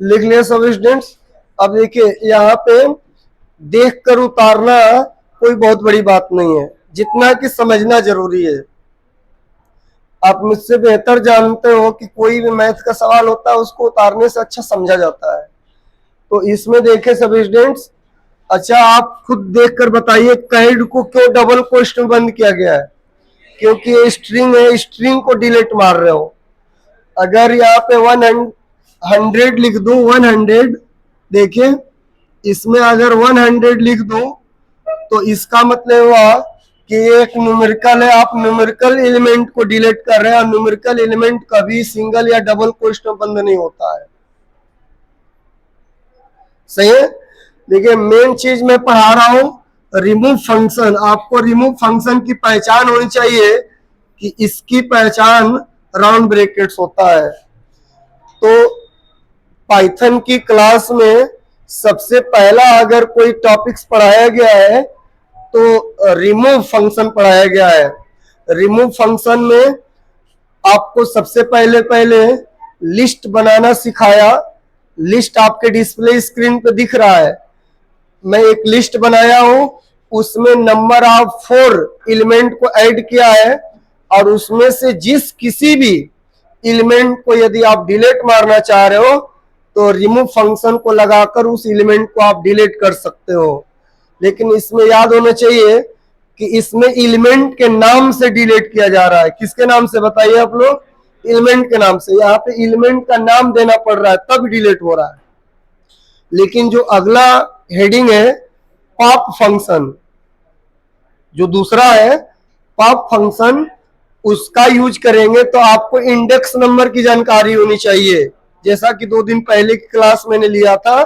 लिख लिया सब स्टूडेंट्स। अब देखिए यहाँ पे देख कर उतारना कोई बहुत बड़ी बात नहीं है, जितना कि समझना जरूरी है। आप मुझसे बेहतर जानते हो कि कोई भी मैथ का सवाल होता है उसको उतारने से अच्छा समझा जाता है। तो इसमें देखे सब स्टूडेंट्स, अच्छा आप खुद देखकर बताइए कैड को क्यों डबल कोष्ठ में बंद किया गया है? क्योंकि ये स्ट्रिंग है, स्ट्रिंग को डिलीट मार रहे हो। अगर यहाँ पे 100 लिख दूं, 100, देखिए इसमें अगर 100 लिख दूं तो इसका मतलब हुआ कि एक न्यूमेरिकल है, आप न्यूमेरिकल एलिमेंट को डिलीट कर रहे हैं, और न्यूमेरिकल एलिमेंट कभी सिंगल या डबल कोष्ठ में बंद नहीं होता है। सही है। देखिए मेन चीज मैं पढ़ा रहा हूं रिमूव फंक्शन। आपको रिमूव फंक्शन की पहचान होनी चाहिए कि इसकी पहचान राउंड ब्रैकेट्स होता है। तो पाइथन की क्लास में सबसे पहला अगर कोई टॉपिक्स पढ़ाया गया है तो रिमूव फंक्शन पढ़ाया गया है। रिमूव फंक्शन में आपको सबसे पहले लिस्ट बनाना सिखाया। लिस्ट आपके डिस्प्ले स्क्रीन पे दिख रहा है। मैं एक लिस्ट बनाया हूं, उसमें नंबर ऑफ 4 एलिमेंट को ऐड किया है, और उसमें से जिस किसी भी एलिमेंट को यदि आप डिलीट मारना चाह रहे हो तो रिमूव फंक्शन को लगाकर उस एलिमेंट को आप डिलीट कर सकते हो। लेकिन इसमें याद होना चाहिए कि इसमें एलिमेंट के नाम से डिलीट किया जा रहा है। किसके नाम से बताइए आप लोग? एलिमेंट के नाम से। यहाँ पे एलिमेंट का नाम देना पड़ रहा है तब डिलीट हो रहा है। लेकिन जो अगला हेडिंग है पॉप फंक्शन, जो दूसरा है पॉप फंक्शन, उसका यूज करेंगे तो आपको इंडेक्स नंबर की जानकारी होनी चाहिए, जैसा कि 2 दिन पहले की क्लास मैंने लिया था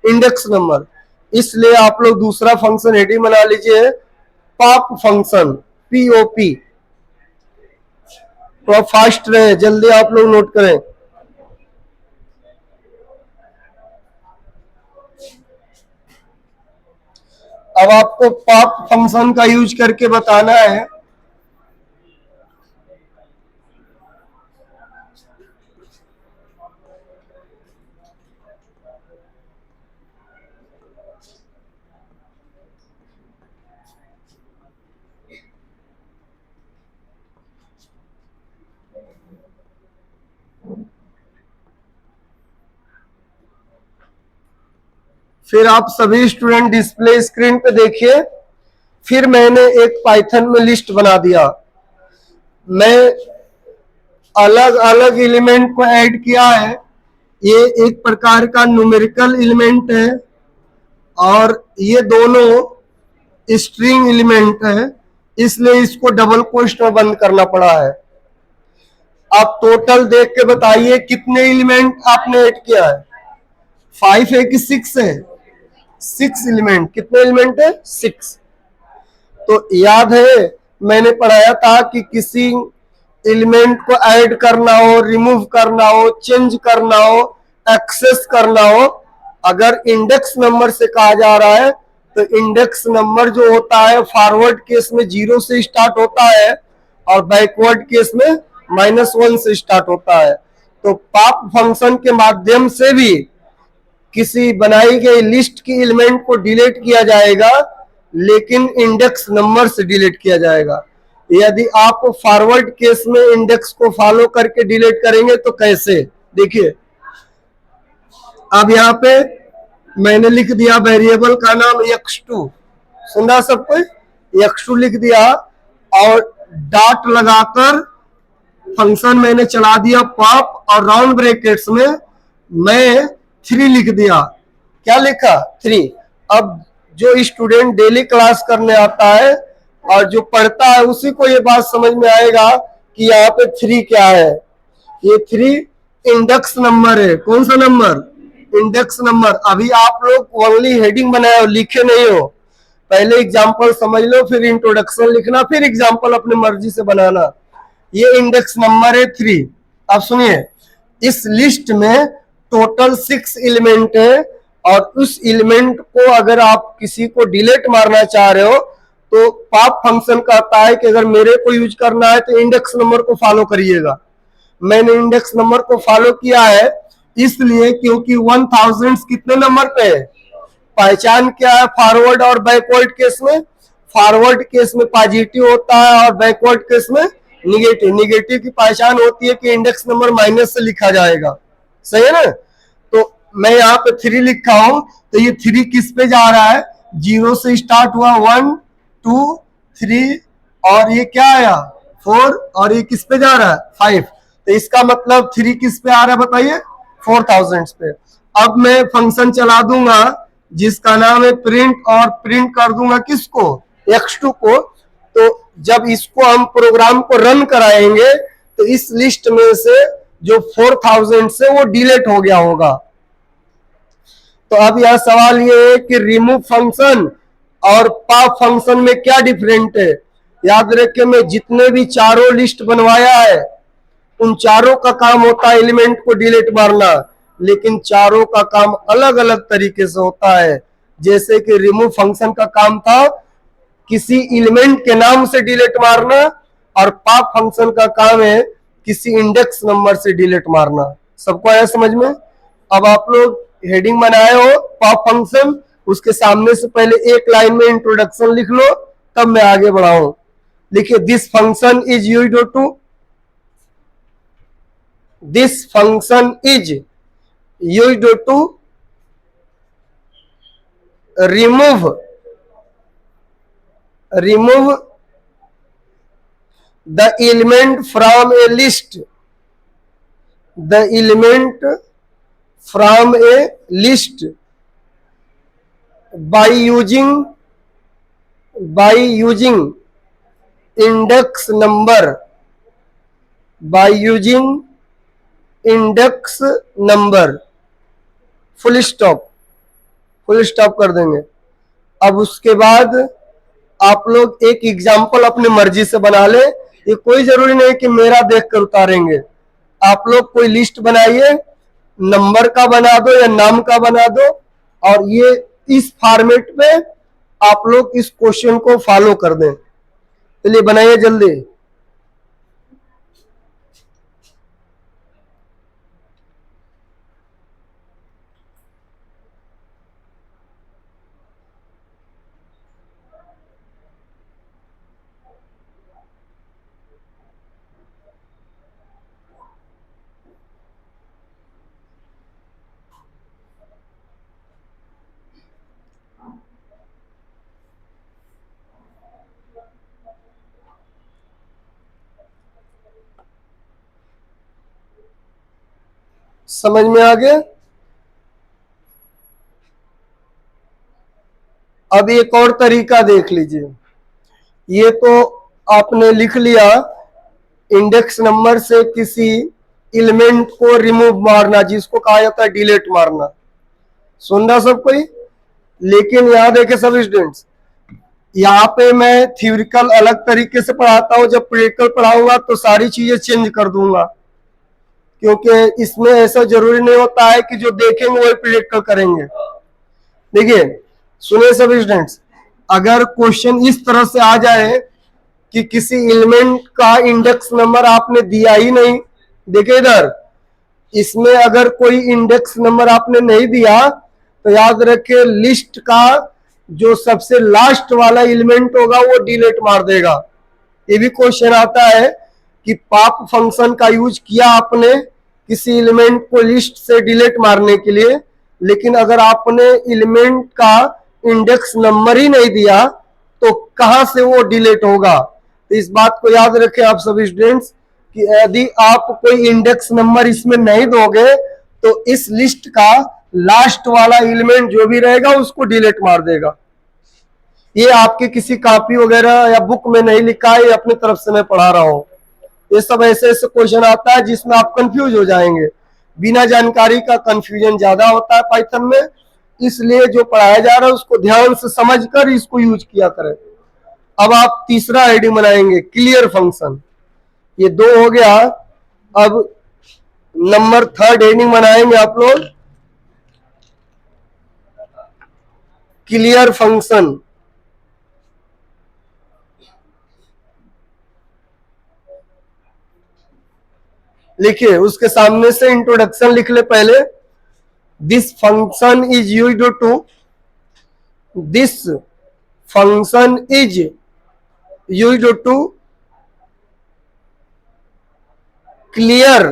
इंडेक्स नंबर। इसलिए आप लोग दूसरा फंक्शन हेडिंग बना लीजिए पॉप फंक्शन, पीओपी। तो फास्ट रहे, जल्दी आप लोग नोट करें। अब आपको पॉप फंक्शन का यूज करके बताना है फिर आप सभी स्टूडेंट डिस्प्ले स्क्रीन पे देखिए। फिर मैंने एक पाइथन में लिस्ट बना दिया। मैं अलग अलग एलिमेंट को ऐड किया है। ये एक प्रकार का न्यूमेरिकल एलिमेंट है और ये दोनों स्ट्रिंग एलिमेंट है, इसलिए इसको डबल कोष्ठ में बंद करना पड़ा है। आप टोटल देख के बताइए कितने एलिमेंट आपने ऐड किया है? 5 है कि 6 है? 6 एलिमेंट। कितने एलिमेंट है? 6। तो याद है मैंने पढ़ाया था कि किसी एलिमेंट को ऐड करना हो, रिमूव करना हो, चेंज करना हो, एक्सेस करना हो, अगर इंडेक्स नंबर से कहा जा रहा है तो इंडेक्स नंबर जो होता है फॉरवर्ड केस में 0 से स्टार्ट होता है और बैकवर्ड केस में -1 से स्टार्ट होता है। तो पॉप फंक्शन के माध्यम से भी किसी बनाई गई लिस्ट की एलिमेंट को डिलीट किया जाएगा, लेकिन इंडेक्स नंबर से डिलीट किया जाएगा। यदि आप फॉरवर्ड केस में इंडेक्स को फॉलो करके डिलीट करेंगे तो कैसे? देखिए अब यहाँ पे मैंने लिख दिया वेरिएबल का नाम x2, सुना सब कोई? x2 लिख दिया और डॉट लगाकर फंक्शन मैंने चला दिया पॉप, और राउंड ब्रैकेट्स में मैं 3 लिख दिया। क्या लिखा? 3। अब जो स्टूडेंट डेली क्लास करने आता है और जो पढ़ता है उसी को ये बात समझ में आएगा कि यहाँ पे 3 क्या है। ये 3 इंडेक्स नंबर है। कौन सा नंबर? Index number. अभी आप लोग ओनली हेडिंग बनाए हो, लिखे नहीं हो। पहले एग्जाम्पल समझ लो, फिर इंट्रोडक्शन लिखना, फिर एग्जाम्पल अपने मर्जी से बनाना। ये इंडेक्स नंबर है 3। अब सुनिए, इस लिस्ट में टोटल 6 एलिमेंट है और उस एलिमेंट को अगर आप किसी को डिलीट मारना चाह रहे हो तो पॉप फंक्शन कहता है कि अगर मेरे को यूज करना है तो इंडेक्स नंबर को फॉलो करिएगा। मैंने इंडेक्स नंबर को फॉलो किया है इसलिए क्योंकि 1000 कितने नंबर पे है, पहचान क्या है फॉरवर्ड और बैकवर्ड केस में, फॉरवर्ड केस में पॉजिटिव होता है और बैकवर्ड केस में निगेटिव। निगेटिव की पहचान होती है कि इंडेक्स नंबर माइनस से लिखा जाएगा, सही है ना। तो मैं यहाँ पे 3 लिखा हूं, तो ये 3 किस पे जा रहा है, 0 से स्टार्ट हुआ, 1 2 3 और ये क्या आया 4 और ये किस पे जा रहा है 5। तो इसका मतलब 3 किस पे आ रहा है बताइए, 4000 पे। अब मैं फंक्शन चला दूंगा जिसका नाम है प्रिंट, और प्रिंट कर दूंगा किसको, x2 को। तो जब इसको हम प्रोग्राम को रन कराएंगे तो इस लिस्ट में से जो 4000 से वो डिलीट हो गया होगा। तो अब यह सवाल ये है कि रिमूव फंक्शन और पॉप फंक्शन में क्या डिफरेंट है। याद रखिए, मैं जितने भी चारों लिस्ट बनवाया है उन चारों का काम होता है एलिमेंट को डिलीट मारना, लेकिन चारों का काम अलग अलग तरीके से होता है। जैसे कि रिमूव फंक्शन का काम था किसी एलिमेंट के नाम से डिलीट मारना, और पॉप फंक्शन का काम है किसी इंडेक्स नंबर से डिलीट मारना। सबको आया समझ में। अब आप लोग हेडिंग बनाए हो पॉप फंक्शन, उसके सामने से पहले एक लाइन में इंट्रोडक्शन लिख लो, तब मैं आगे बढ़ाऊं। लिखिए, this function is used to, this function is used to remove the element from a list, the element from a list by using index number, by using index number, full stop, full stop कर देंगे। अब उसके बाद आप लोग एक example अपनी मर्जी से बना ले, ये कोई जरूरी नहीं कि मेरा देखकर उतारेंगे। आप लोग कोई लिस्ट बनाइए, नंबर का बना दो या नाम का बना दो, और ये इस फॉर्मेट में आप लोग इस क्वेश्चन को फॉलो कर दें। चलिए बनाइए जल्दी। समझ में आ गया। अब एक और तरीका देख लीजिए। ये तो आपने लिख लिया इंडेक्स नंबर से किसी एलिमेंट को रिमूव मारना, जिसको कहा जाता है डिलीट मारना। सुन रहा सब कोई। लेकिन यहां देखे सब स्टूडेंट्स, यहाँ पे मैं थ्योरिकल अलग तरीके से पढ़ाता हूं, जब प्रैक्टिकल पढ़ाऊंगा तो सारी चीजें चेंज कर दूंगा, क्योंकि इसमें ऐसा जरूरी नहीं होता है कि जो देखेंगे वही प्रैक्टिकल करेंगे। देखिए सुनिए सब स्टूडेंट्स, अगर क्वेश्चन इस तरह से आ जाए कि किसी एलिमेंट का इंडेक्स नंबर आपने दिया ही नहीं, देखिए इधर, इसमें अगर कोई इंडेक्स नंबर आपने नहीं दिया तो याद रखिए लिस्ट का जो सबसे लास्ट वाला एलिमेंट होगा वो डिलीट मार देगा। ये भी क्वेश्चन आता है कि पॉप फंक्शन का यूज किया आपने किसी एलिमेंट को लिस्ट से डिलीट मारने के लिए, लेकिन अगर आपने एलिमेंट का इंडेक्स नंबर ही नहीं दिया तो कहां से वो डिलीट होगा। तो इस बात को याद रखें आप सभी स्टूडेंट्स कि यदि आप कोई इंडेक्स नंबर इसमें नहीं दोगे तो इस लिस्ट का लास्ट वाला एलिमेंट जो भी रहेगा उसको डिलीट मार देगा। ये आपके किसी कॉपी वगैरह या बुक में नहीं लिखा है, ये अपनी तरफ से मैं पढ़ा रहा हूं। ये सब ऐसे ऐसे क्वेश्चन आता है जिसमें आप कंफ्यूज हो जाएंगे। बिना जानकारी का कंफ्यूजन ज्यादा होता है पाइथन में, इसलिए जो पढ़ाया जा रहा है उसको ध्यान से समझकर इसको यूज किया करें। अब आप तीसरा आईडी बनाएंगे, क्लियर फंक्शन। ये 2 हो गया। अब नंबर 3 हेडिंग बनाएंगे आप लोग, क्लियर फंक्शन। लिखिए, उसके सामने से इंट्रोडक्शन लिख ले पहले। This function is used to, this function is used to clear,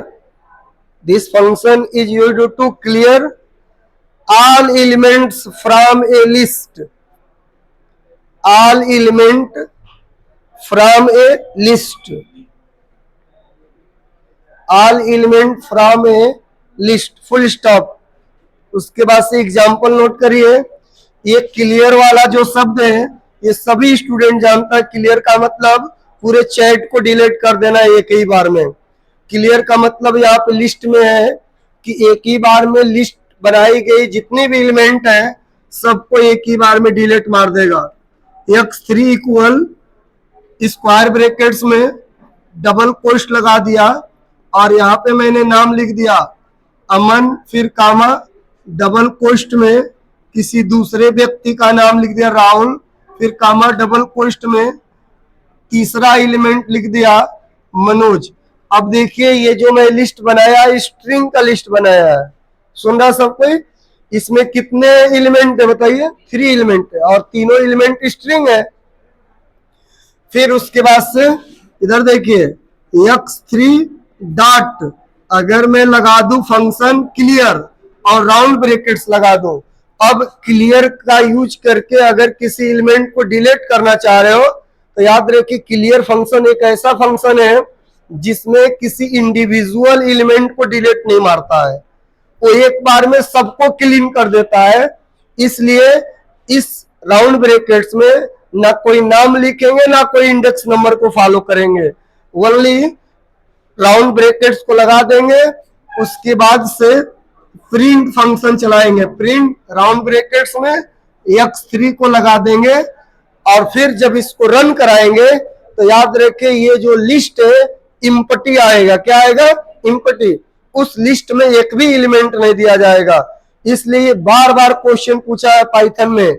this function is used to clear all elements from a list, all element from a list, all element from a list, full stop। उसके बाद से example note करिए। ये clear वाला जो शब्द है ये सभी स्टूडेंट जानता है। क्लियर का मतलब पूरे चैट को डिलीट कर देना एक ही बार में। क्लियर का मतलब यहाँ पे लिस्ट में है कि एक ही बार में लिस्ट बनाई गई जितनी भी एलिमेंट है सबको एक ही बार में डिलीट मार देगा। x3 इक्वल स्क्वायर ब्रैकेट्स में डबल कोष्ट लगा दिया और यहाँ पे मैंने नाम लिख दिया अमन, फिर कामा, डबल कोष्ट में किसी दूसरे व्यक्ति का नाम लिख दिया राहुल, फिर कामा डबल कोष्ट में तीसरा एलिमेंट लिख दिया मनोज। अब देखिए ये जो मैं लिस्ट बनाया स्ट्रिंग का लिस्ट बनाया है। सुन रहा सब कोई? इसमें कितने एलिमेंट है बताइए? 3 एलिमेंट है और तीनों एलिमेंट स्ट्रिंग है। फिर उसके बाद से इधर देखिए x3 डॉट, अगर मैं लगा दूं फंक्शन क्लियर और राउंड ब्रैकेट्स लगा दूं। अब क्लियर का यूज करके अगर किसी एलिमेंट को डिलीट करना चाह रहे हो तो याद रखिए क्लियर फंक्शन एक ऐसा फंक्शन है जिसमें किसी इंडिविजुअल एलिमेंट को डिलीट नहीं मारता है, वो एक बार में सबको क्लीन कर देता है। इसलिए इस राउंड ब्रैकेट्स में ना कोई नाम लिखेंगे ना कोई इंडेक्स नंबर को फॉलो करेंगे, ओनली राउंड ब्रैकेट्स को लगा देंगे। उसके बाद से प्रिंट फंक्शन चलाएंगे, प्रिंट राउंड ब्रैकेट्स में x3 को लगा देंगे और फिर जब इसको रन कराएंगे तो याद रखिए ये जो लिस्ट है इम्पटी आएगा। क्या आएगा? इम्पटी। उस लिस्ट में एक भी एलिमेंट नहीं दिया जाएगा। इसलिए बार बार क्वेश्चन पूछा है पाइथन में।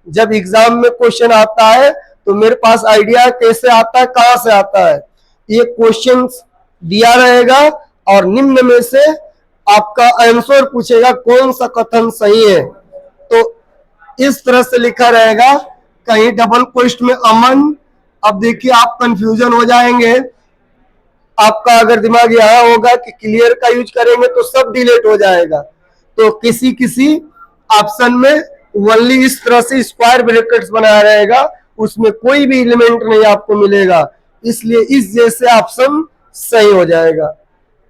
जब एग्जाम में क्वेश्चन आता है तो मेरे पास आइडिया कैसे आता है, कहां से आता है। ये क्वेश्चन दिया रहेगा और निम्न में से आपका आंसर पूछेगा कौन सा कथन सही है। तो इस तरह से लिखा रहेगा, कहीं डबल कोष्ट में अमन। अब देखिए आप कंफ्यूजन हो जाएंगे। आपका अगर दिमाग यहां होगा कि क्लियर का यूज करेंगे तो सब डिलीट हो जाएगा, तो किसी किसी ऑप्शन में ओनली इस तरह से स्क्वायर ब्रैकेट्स बनाया रहेगा, उसमें कोई भी एलिमेंट नहीं आपको मिलेगा। इसलिए इस जैसे ऑप्शन सही हो जाएगा।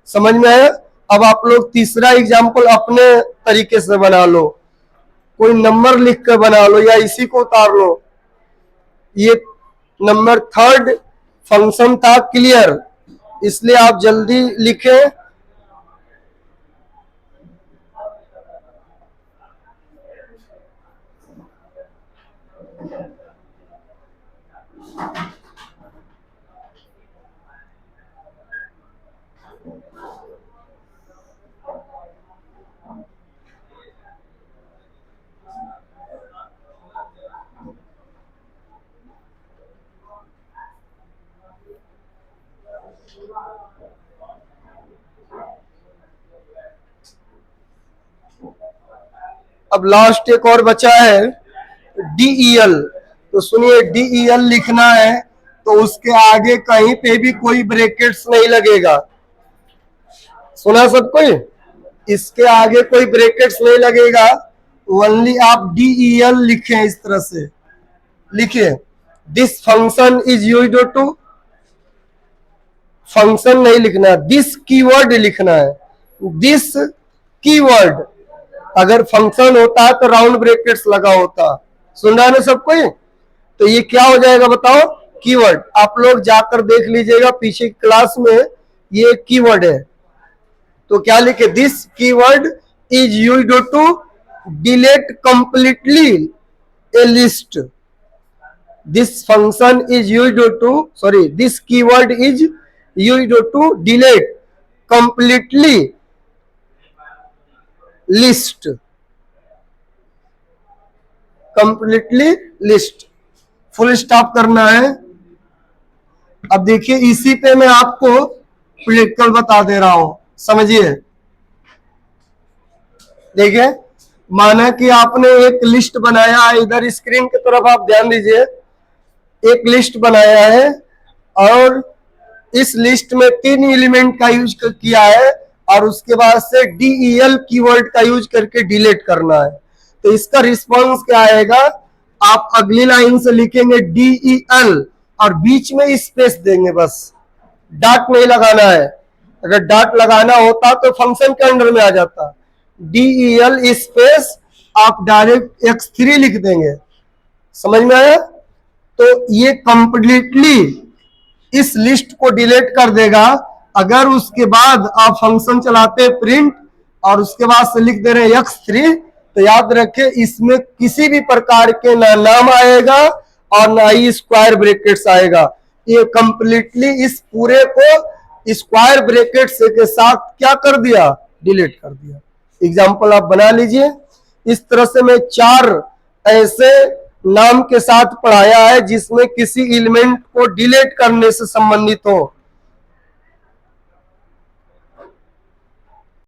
समझ में आया? अब आप लोग तीसरा एग्जाम्पल अपने तरीके से बना लो, कोई नंबर लिख कर बना लो या इसी को उतार लो। ये नंबर 3 फंक्शन था क्लियर, इसलिए आप जल्दी लिखें। अब लास्ट एक और बचा है DEL। तो सुनिए DEL लिखना है तो उसके आगे कहीं पे भी कोई ब्रैकेट्स नहीं लगेगा। सुना सब कोई? इसके आगे कोई ब्रैकेट्स नहीं लगेगा, ओनली आप DEL लिखें। इस तरह से लिखिए, this function is used to, function नहीं लिखना, दिस कीवर्ड लिखना है। दिस कीवर्ड, अगर फंक्शन होता है तो राउंड ब्रैकेट्स लगा होता। सुन रहा है ना सब कोई? तो ये क्या हो जाएगा बताओ? कीवर्ड। आप लोग जाकर देख लीजिएगा पीछे क्लास में, ये कीवर्ड है। तो क्या लिखे? This keyword is used to delete completely a list. This function is used to, sorry, this keyword is used to delete completely list, completely list, full stop करना है। अब देखिए इसी पे मैं आपको प्रैक्टिकल बता दे रहा हूं, समझिए। देखिए, माना कि आपने एक लिस्ट बनाया है, इधर स्क्रीन की तरफ आप ध्यान दीजिए, एक लिस्ट बनाया है और इस लिस्ट में 3 एलिमेंट का यूज किया है और उसके बाद से DEL कीवर्ड का यूज करके डिलीट करना है। तो इसका रिस्पॉन्स क्या आएगा, आप अगली लाइन से लिखेंगे DEL और बीच में स्पेस देंगे, बस डॉट नहीं लगाना है। अगर डॉट लगाना होता तो फंक्शन के अंडर में आ जाता। DEL स्पेस आप डायरेक्ट x3 लिख देंगे, समझ में आया। तो ये कंप्लीटली इस लिस्ट को डिलीट कर देगा। अगर उसके बाद आप फंक्शन चलाते हैं प्रिंट और उसके बाद से लिख दे रहे हैं x3, तो याद रखें इसमें किसी भी प्रकार के ना नाम आएगा और ना ही स्क्वायर ब्रैकेट्स आएगा। ये कंप्लीटली इस पूरे को स्क्वायर ब्रैकेट्स के साथ क्या कर दिया, डिलीट कर दिया। एग्जाम्पल आप बना लीजिए। इस तरह से मैं 4 ऐसे नाम के साथ पढ़ाया है जिसमें किसी एलिमेंट को डिलीट करने से संबंधित हो।